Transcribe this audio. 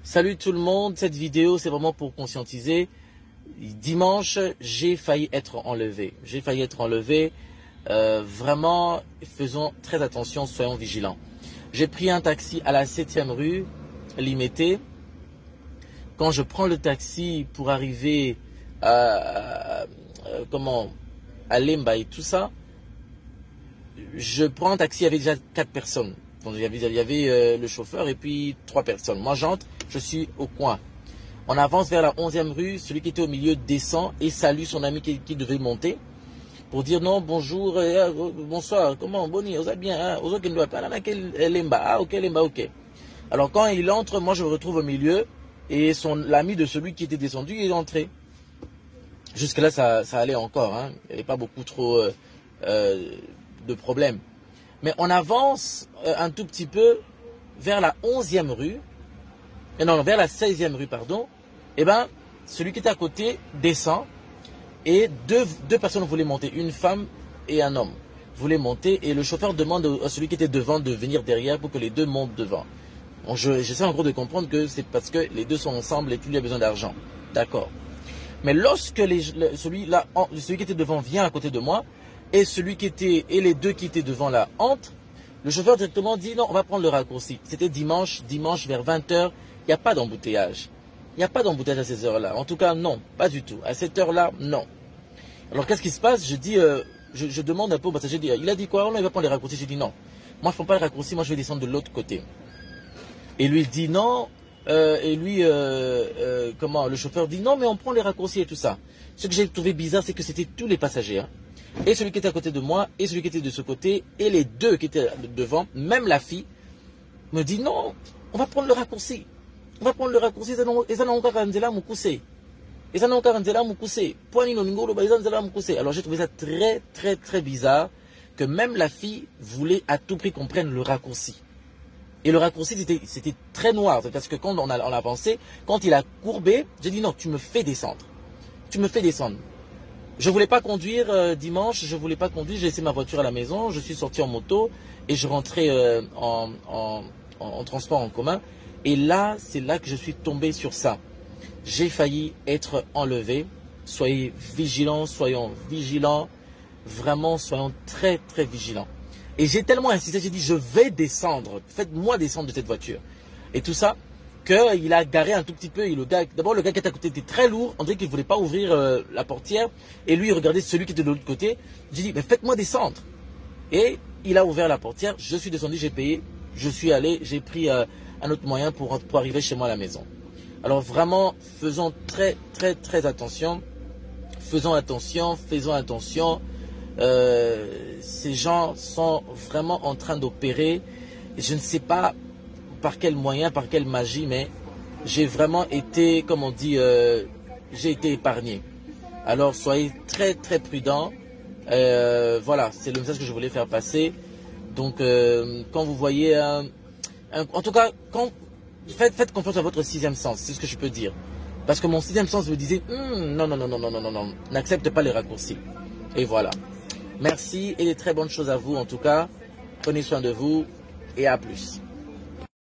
Salut tout le monde, cette vidéo c'est vraiment pour conscientiser. Dimanche, j'ai failli être enlevé. Vraiment, faisons très attention, soyons vigilants. J'ai pris un taxi à la 7e rue, Limité. Quand je prends le taxi pour arriver à Lemba et tout ça, je prends un taxi, il y avait déjà 4 personnes. Donc, il y avait le chauffeur et puis 3 personnes. Moi j'entre, je suis au coin. On avance vers la 11e rue, celui qui était au milieu descend et salue son ami qui devait monter pour dire non, bonjour, bonsoir, comment, boni, vous allez bien, ok, Lemba, ok. Alors quand il entre, moi je me retrouve au milieu et l'ami de celui qui était descendu est entré. Jusque là ça allait encore, hein. Il n'y avait pas beaucoup trop de problèmes. Mais on avance un tout petit peu vers la 11e rue, vers la 16e rue, pardon. Et bien, celui qui était à côté descend et deux personnes voulaient monter, une femme et un homme voulaient monter et le chauffeur demande à celui qui était devant de venir derrière pour que les deux montent devant. Bon, j'essaie en gros de comprendre que c'est parce que les deux sont ensemble et qu'il lui a besoin d'argent. D'accord. Mais lorsque celui qui était devant vient à côté de moi, et les deux qui étaient devant là entrent, le chauffeur directement dit non, on va prendre le raccourci. C'était dimanche vers 20h, il n'y a pas d'embouteillage. Il n'y a pas d'embouteillage à ces heures-là. En tout cas, non, pas du tout. À cette heure-là, non. Alors qu'est-ce qui se passe? Je dis, je demande un peu au passager, il a dit quoi? Non, il va prendre les raccourcis. Je dis non. Moi, je ne prends pas le raccourci, moi je vais descendre de l'autre côté. Et lui il dit non. Le chauffeur dit non, mais on prend les raccourcis et tout ça. Ce que j'ai trouvé bizarre, c'est que c'était tous les passagers. Hein. Et celui qui était à côté de moi, et celui qui était de ce côté, et les deux qui étaient devant, même la fille, me dit non, on va prendre le raccourci. On va prendre le raccourci, alors j'ai trouvé ça très très très bizarre, que même la fille voulait à tout prix qu'on prenne le raccourci. Et le raccourci c'était très noir, parce que quand on a avancé, quand il a courbé, j'ai dit non, tu me fais descendre. Tu me fais descendre. Je ne voulais pas conduire dimanche, j'ai laissé ma voiture à la maison, je suis sorti en moto et je rentrais en transport en commun. Et là, c'est là que je suis tombé sur ça. J'ai failli être enlevé. Soyez vigilants, soyons vigilants. Vraiment, soyons très très vigilants. Et j'ai tellement insisté, j'ai dit je vais descendre, faites-moi descendre de cette voiture. Et tout ça, qu'il a garé un tout petit peu. D'abord, le gars qui était à côté était très lourd. On dirait qu'il ne voulait pas ouvrir la portière. Et lui, il regardait celui qui était de l'autre côté. J'ai dit, mais faites-moi descendre. Et il a ouvert la portière. Je suis descendu, j'ai payé. Je suis allé, j'ai pris un autre moyen pour arriver chez moi à la maison. Alors vraiment, faisons très, très, très attention. Faisons attention. Ces gens sont vraiment en train d'opérer. Je ne sais pas par quel moyen, par quelle magie, mais j'ai vraiment été, comme on dit, j'ai été épargné. Alors soyez très très prudents. Voilà, c'est le message que je voulais faire passer. Donc quand vous voyez, en tout cas, faites confiance à votre 6e sens, c'est ce que je peux dire. Parce que mon 6e sens me disait, non, n'accepte pas les raccourcis. Et voilà. Merci et des très bonnes choses à vous en tout cas. Prenez soin de vous et à plus.